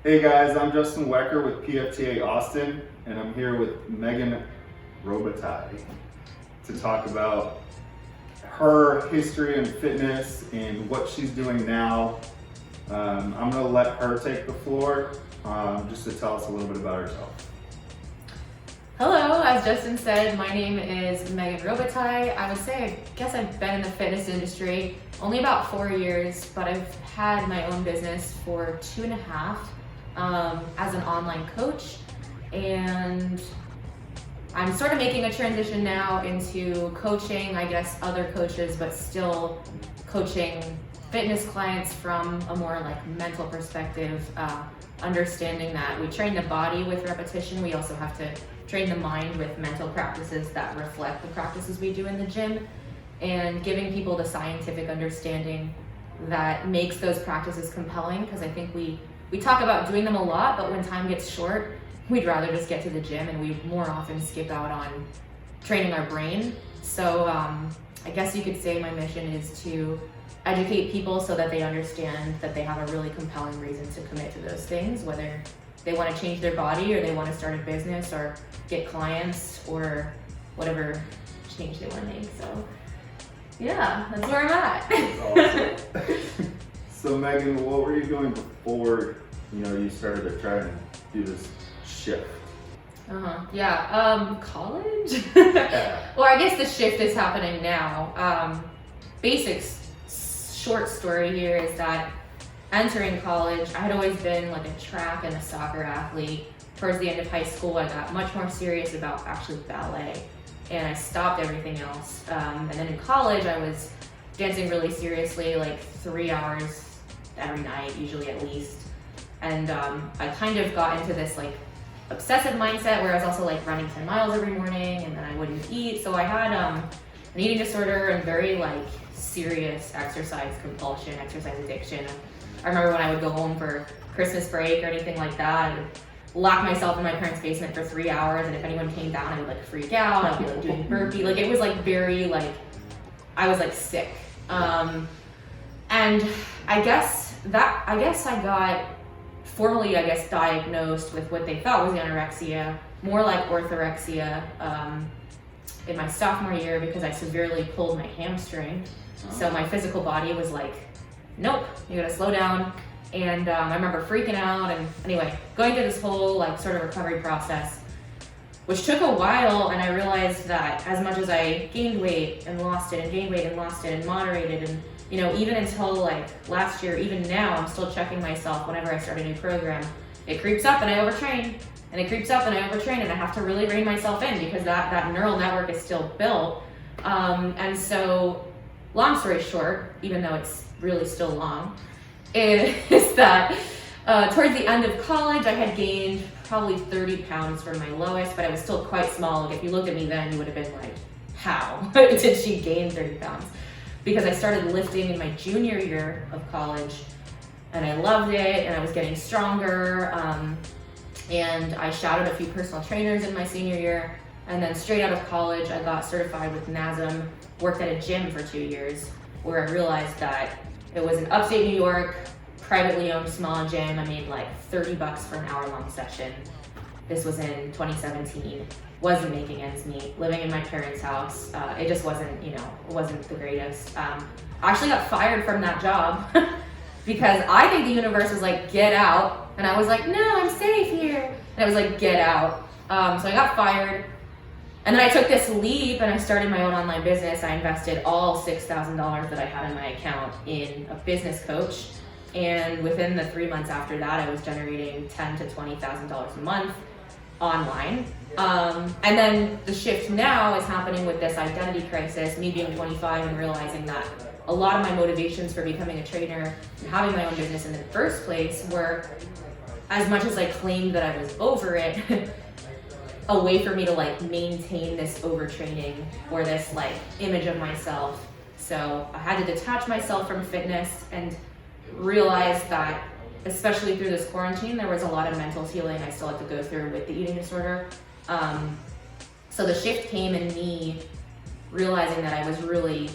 Hey guys, I'm Justin Wecker with PFTA-Austin, and I'm here with Megan Robitaille to talk about her history in fitness and what she's doing now. I'm going to let her take the floor just to tell us a little bit about herself. Hello, as Justin said, my name is Megan Robitaille. I would say, I guess I've been in the fitness industry only about 4 years, but I've had my own business for 2.5 as an online coach. And I'm sort of making a transition now into coaching, I guess, other coaches, but still coaching fitness clients from a more like mental perspective, understanding that we train the body with repetition. We also have to train the mind with mental practices that reflect the practices we do in the gym, and giving people the scientific understanding that makes those practices compelling. Because I think we talk about doing them a lot, but when time gets short, we'd rather just get to the gym, and we more often skip out on training our brain. So I guess you could say my mission is to educate people so that they understand that they have a really compelling reason to commit to those things, whether they want to change their body or they want to start a business or get clients or whatever change they want to make. So yeah, that's where I'm at. Awesome. So Megan, what were you doing before you started to try and do this shift? College? Well, I guess the shift is happening now. Basics, short story here is that entering college, I had always been like a track and a soccer athlete. Towards the end of high school, I got much more serious about actually ballet, and I stopped everything else. And then in college, I was dancing really seriously, like 3 hours every night, usually at least. And I kind of got into this like obsessive mindset where I was also like running 10 miles every morning, and then I wouldn't eat. So I had an eating disorder and very like serious exercise compulsion, exercise addiction. I remember when I would go home for Christmas break or anything like that, I would lock myself in my parents' basement for 3 hours, and if anyone came down, I would like freak out. I'd be like doing burpee. Like it was like very like, I was like sick. And I guess I got formally, diagnosed with what they thought was anorexia, more like orthorexia, in my sophomore year, because I severely pulled my hamstring. So my physical body was like, nope, you gotta slow down. And I remember freaking out, and anyway, going through this whole like sort of recovery process, which took a while. And I realized that as much as I gained weight and lost it and gained weight and lost it and moderated, and even until like last year, even now, I'm still checking myself whenever I start a new program. It creeps up and I overtrain, and it creeps up and I overtrain, and I have to really rein myself in because that neural network is still built. And so, long story short, even though it's really still long, is that towards the end of college, I had gained probably 30 pounds from my lowest, but I was still quite small. Like if you looked at me then, you would have been like, how did she gain 30 pounds? Because I started lifting in my junior year of college, and I loved it, and I was getting stronger, and I shadowed a few personal trainers in my senior year, and then straight out of college, I got certified with NASM, worked at a gym for 2 years, where I realized that it was in upstate New York, privately owned small gym. I made like $30 for an hour-long session. This was in 2017. Wasn't making ends meet, living in my parents' house. It just wasn't, it wasn't the greatest. I actually got fired from that job because I think the universe was like, get out. And I was like, no, I'm safe here. And it was like, get out. So I got fired. And then I took this leap and I started my own online business. I invested all $6,000 that I had in my account in a business coach. And within the 3 months after that, I was generating $10,000 to $20,000 a month online. And then the shift now is happening with this identity crisis, me being 25 and realizing that a lot of my motivations for becoming a trainer and having my own business in the first place were, as much as I claimed that I was over it, a way for me to like maintain this overtraining or this like image of myself. So I had to detach myself from fitness and realize that, especially through this quarantine, there was a lot of mental healing I still had to go through with the eating disorder. So the shift came in me realizing that I was really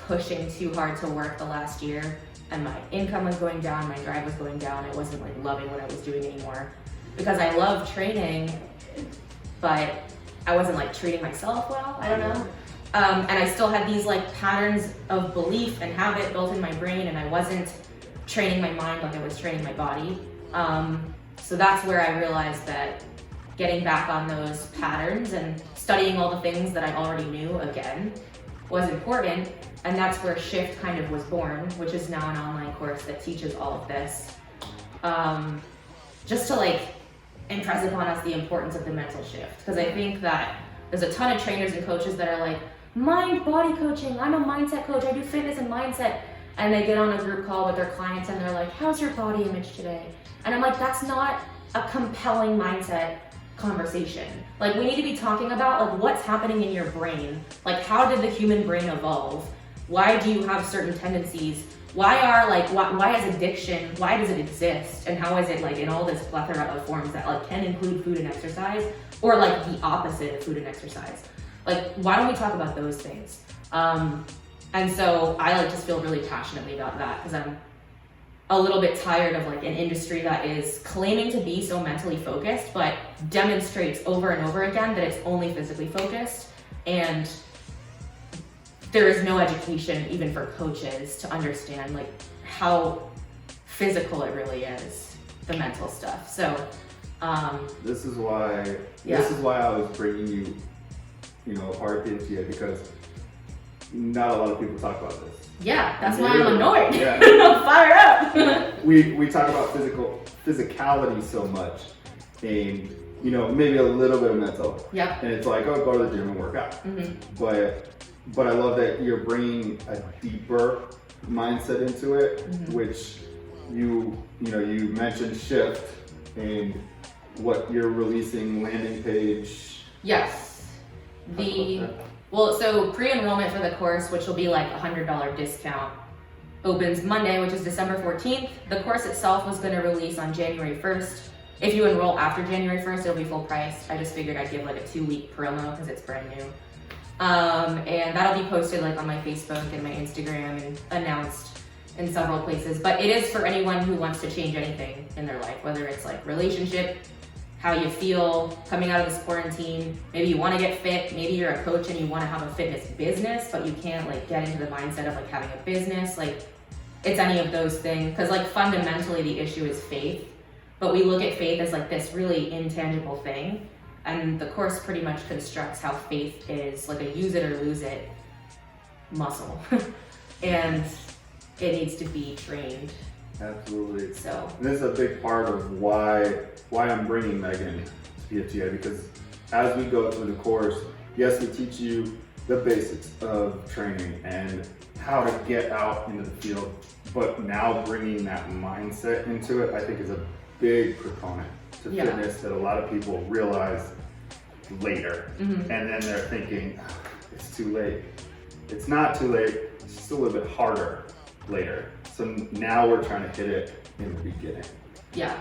pushing too hard to work the last year and my income was going down, my drive was going down. I wasn't like loving what I was doing anymore because I love training, but I wasn't like treating myself well, I don't know. And I still had these like patterns of belief and habit built in my brain, and I wasn't training my mind like I was training my body. So that's where I realized that getting back on those patterns and studying all the things that I already knew again was important. And that's where Shift kind of was born, which is now an online course that teaches all of this. Just to like impress upon us the importance of the mental shift. Because I think that there's a ton of trainers and coaches that are like, mind body coaching, I'm a mindset coach, I do fitness and mindset. And they get on a group call with their clients and they're like, how's your body image today? And I'm like, that's not a compelling mindset conversation. Like, we need to be talking about like what's happening in your brain. Like, how did the human brain evolve? Why do you have certain tendencies? Why is addiction, why does it exist? And how is it like in all this plethora of forms that like can include food and exercise, or like the opposite of food and exercise? Like, why don't we talk about those things? And so I like just feel really passionately about that because I'm a little bit tired of like an industry that is claiming to be so mentally focused, but demonstrates over and over again that it's only physically focused. And there is no education even for coaches to understand like how physical it really is, the mental stuff. So this is why I was bringing you know, a part of PFTA, because not a lot of people talk about this. Yeah, that's why I'm annoyed. Yeah. I'm fired up. we talk about physicality so much, and you know, maybe a little bit of mental. Yep. And it's like, oh, go to the gym and work out. But I love that you're bringing a deeper mindset into it, which you mentioned Shift and what you're releasing landing page. Yes. So pre-enrollment for the course, which will be like $100 discount, opens Monday, which is December 14th. The course itself was going to release on January 1st. If you enroll after January 1st, it'll be full price. I just figured I'd give like a 2-week promo because it's brand new. And that'll be posted like on my Facebook and my Instagram and announced in several places. But it is for anyone who wants to change anything in their life, whether it's like relationship, how you feel coming out of this quarantine. Maybe you want to get fit. Maybe you're a coach and you want to have a fitness business, but you can't like get into the mindset of like having a business. Like, it's any of those things. Because like fundamentally the issue is faith, but we look at faith as like this really intangible thing. And the course pretty much constructs how faith is like a use it or lose it muscle. And it needs to be trained. Absolutely. So this is a big part of why I'm bringing Megan to PFTA, because as we go through the course, yes, we teach you the basics of training and how to get out into the field, but now bringing that mindset into it, I think is a big proponent to fitness that a lot of people realize later. And then they're thinking, oh, it's too late. It's not too late, it's just a little bit harder later. So now we're trying to hit it in the beginning. Yeah.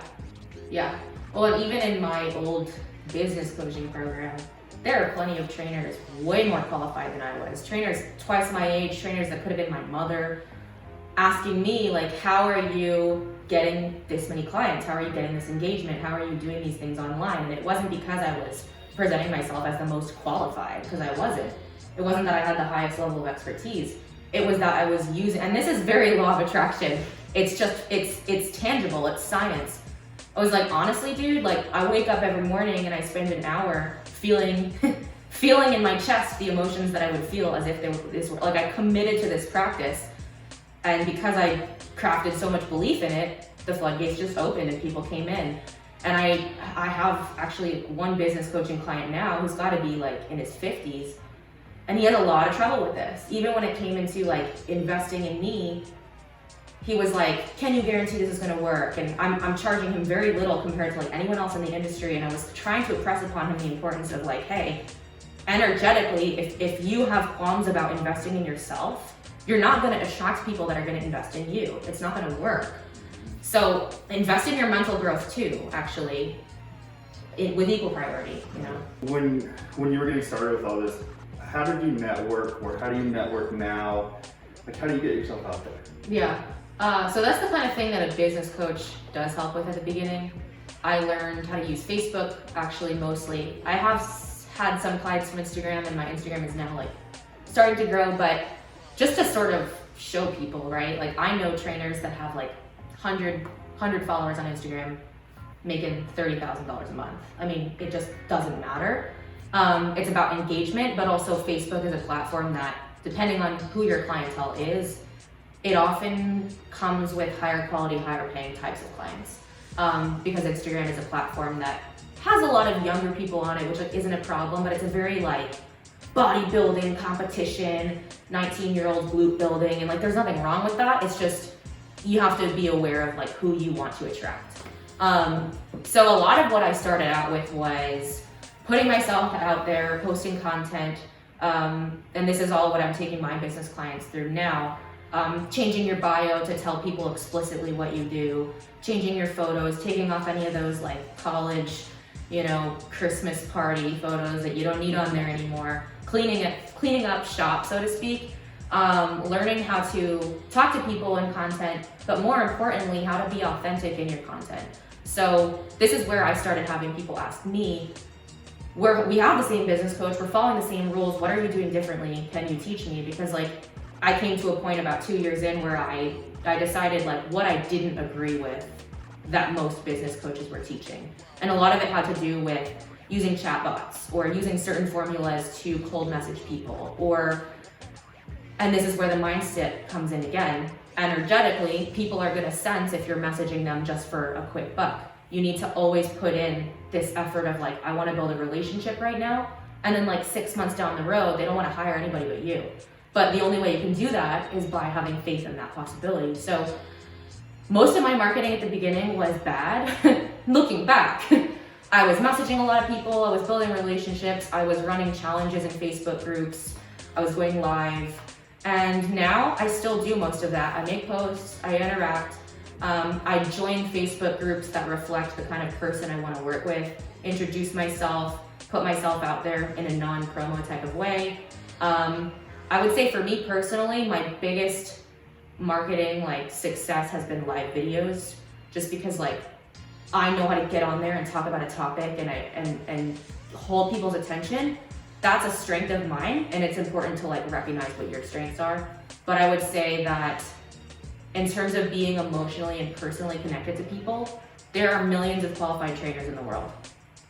Well, and even in my old business coaching program, there are plenty of trainers way more qualified than I was. Trainers twice my age, trainers that could have been my mother, asking me like, how are you getting this many clients? How are you getting this engagement? How are you doing these things online? And it wasn't because I was presenting myself as the most qualified, because I wasn't. It wasn't that I had the highest level of expertise. It was that I was using, and this is very law of attraction. It's just, it's tangible, it's science. I was like, honestly, dude, like I wake up every morning and I spend an hour feeling in my chest the emotions that I would feel as if this were, like I committed to this practice. And because I crafted so much belief in it, the floodgates just opened and people came in. And I have actually one business coaching client now who's got to be like in his 50s. And he had a lot of trouble with this. Even when it came into like investing in me, he was like, can you guarantee this is gonna work? And I'm charging him very little compared to like anyone else in the industry. And I was trying to impress upon him the importance of like, hey, energetically, if you have qualms about investing in yourself, you're not gonna attract people that are gonna invest in you. It's not gonna work. So invest in your mental growth too, actually, with equal priority, you know? When you were getting started with all this, how did you network, or how do you network now? Like, how do you get yourself out there? Yeah. So that's the kind of thing that a business coach does help with at the beginning. I learned how to use Facebook, actually, mostly. I have had some clients from Instagram, and my Instagram is now like starting to grow, but just to sort of show people, right? Like, I know trainers that have like 100 followers on Instagram making $30,000 a month. I mean, it just doesn't matter. It's about engagement, but also Facebook is a platform that, depending on who your clientele is, it often comes with higher quality, higher paying types of clients. Because Instagram is a platform that has a lot of younger people on it, which like isn't a problem, but it's a very like bodybuilding competition, 19-year-old glute building, and like there's nothing wrong with that. It's just, you have to be aware of like who you want to attract. So a lot of what I started out with was putting myself out there, posting content, and this is all what I'm taking my business clients through now. Changing your bio to tell people explicitly what you do, changing your photos, taking off any of those like college, Christmas party photos that you don't need on there anymore, cleaning up shop, so to speak, learning how to talk to people in content, but more importantly, how to be authentic in your content. So this is where I started having people ask me, we have the same business coach, we're following the same rules, what are you doing differently? Can you teach me? Because like, I came to a point about 2 years in where I decided like what I didn't agree with that most business coaches were teaching. And a lot of it had to do with using chatbots or using certain formulas to cold message people, and this is where the mindset comes in again. Energetically, people are gonna sense if you're messaging them just for a quick buck. You need to always put in this effort of like, I wanna build a relationship right now, and then like 6 months down the road, they don't wanna hire anybody but you. But the only way you can do that is by having faith in that possibility. So most of my marketing at the beginning was bad. Looking back, I was messaging a lot of people, I was building relationships, I was running challenges in Facebook groups, I was going live. And now I still do most of that. I make posts, I interact, I join Facebook groups that reflect the kind of person I want to work with, introduce myself, put myself out there in a non-promo type of way. I would say for me personally, my biggest marketing like success has been live videos, just because like I know how to get on there and talk about a topic and hold people's attention. That's a strength of mine, and it's important to like recognize what your strengths are. But I would say that in terms of being emotionally and personally connected to people, there are millions of qualified trainers in the world.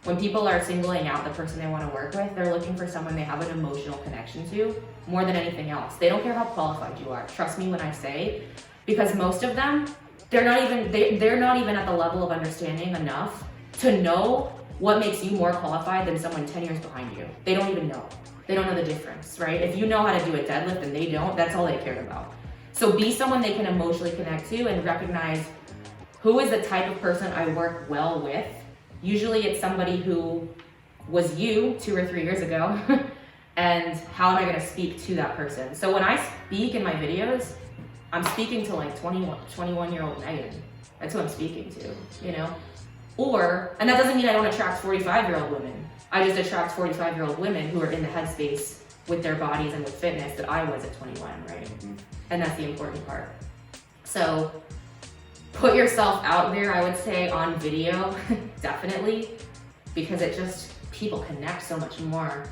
When people are singling out the person they want to work with, they're looking for someone they have an emotional connection to more than anything else. They don't care how qualified you are. Trust me when I say, because most of them, they're not even at the level of understanding enough to know what makes you more qualified than someone 10 years behind you. They don't even know. They don't know the difference, right? If you know how to do a deadlift and they don't, that's all they care about. So be someone they can emotionally connect to and recognize who is the type of person I work well with. Usually it's somebody who was you 2 or 3 years ago, and how am I gonna speak to that person? So when I speak in my videos, I'm speaking to like 21-year-old Megan. That's who I'm speaking to, and that doesn't mean I don't attract 45-year-old women. I just attract 45-year-old women who are in the headspace with their bodies and with fitness that I was at 21, right? Mm-hmm. And that's the important part. So put yourself out there, I would say, on video, definitely, because people connect so much more.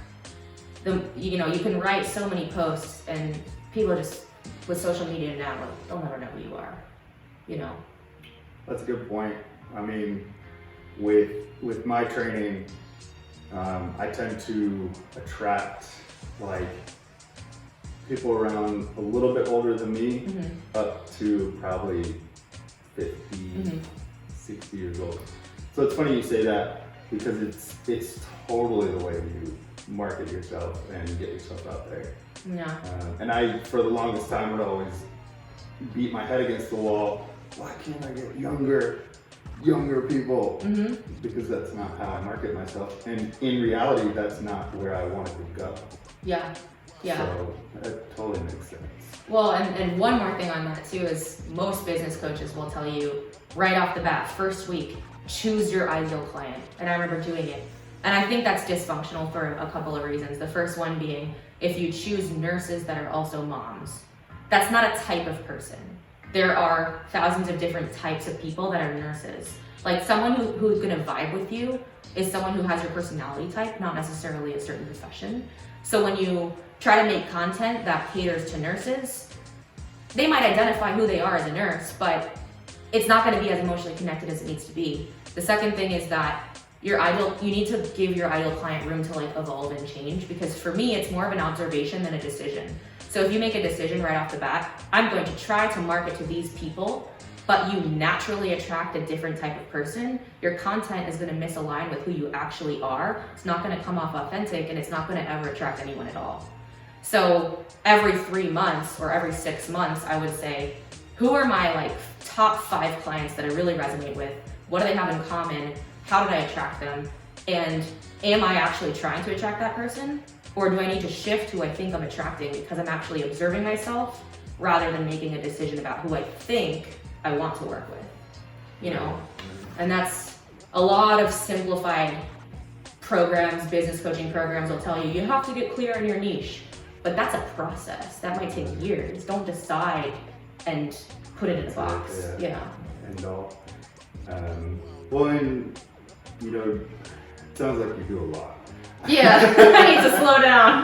You can write so many posts, and people just, with social media now, like, they'll never know who you are, That's a good point. I mean, with my training, I tend to attract like people around a little bit older than me, up to probably 50, 60 years old. So it's funny you say that, because it's totally the way you market yourself and get yourself out there. Yeah. And I, for the longest time, would always beat my head against the wall. Why can't I get younger people? Because that's not how I market myself. And in reality, that's not where I wanted to go. Yeah. So that totally makes sense. Well, and one more thing on that too is most business coaches will tell you right off the bat, first week, choose your ideal client. And I remember doing it. And I think that's dysfunctional for a couple of reasons. The first one being, if you choose nurses that are also moms, that's not a type of person. there are thousands of different types of people that are nurses. Like someone who's gonna vibe with you is someone who has your personality type, not necessarily a certain profession. So when you try to make content that caters to nurses, they might identify who they are as a nurse, but it's not gonna be as emotionally connected as it needs to be. The second thing is that you need to give your ideal client room to like evolve and change, because for me, it's more of an observation than a decision. So if you make a decision right off the bat, I'm going to try to market to these people, but you naturally attract a different type of person, your content is gonna misalign with who you actually are. It's not gonna come off authentic, and it's not gonna ever attract anyone at all. So every 3 months or every 6 months, I would say, who are my like top 5 clients that I really resonate with? What do they have in common? How did I attract them? And am I actually trying to attract that person? Or do I need to shift who I think I'm attracting because I'm actually observing myself rather than making a decision about who I think I want to work with, you know? And that's a lot of simplified programs, business coaching programs will tell you, you have to get clear on your niche, but that's a process. That might take years. Don't decide and put it in a box. Yeah. And all. Well, and you know, it sounds like you do a lot. Yeah, I need to slow down.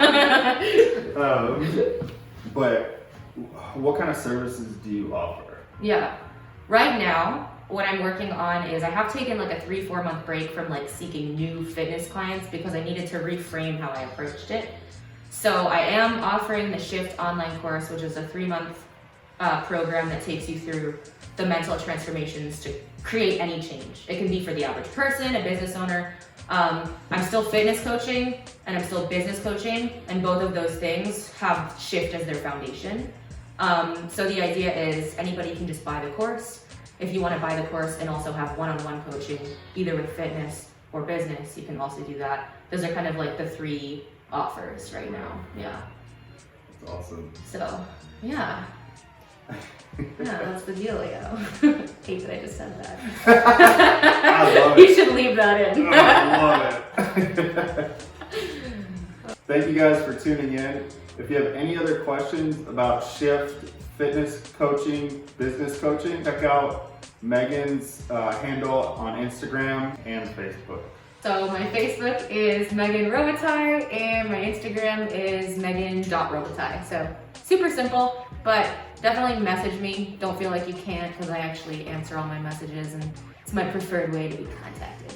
But what kind of services do you offer? Yeah, right now, what I'm working on is I have taken like a 3-4 month break from like seeking new fitness clients because I needed to reframe how I approached it. So I am offering the Shift online course, which is a 3-month program that takes you through the mental transformations to create any change. It can be for the average person, a business owner. I'm still fitness coaching and I'm still business coaching, and both of those things have Shift as their foundation. So the idea is anybody can just buy the course. If you want to buy the course and also have one-on-one coaching, either with fitness or business, you can also do that. Those are kind of like the 3 offers right now. Yeah. That's awesome. So, yeah. Yeah, that's the deal, yo. Hate that I just said that. I love it. You should leave that in. Oh, I love it. Thank you guys for tuning in. If you have any other questions about Shift, fitness coaching, business coaching, check out Megan's handle on Instagram and Facebook. So my Facebook is Megan Robitaille and my Instagram is megan.robitaille. So super simple, but definitely message me. Don't feel like you can't, because I actually answer all my messages and it's my preferred way to be contacted.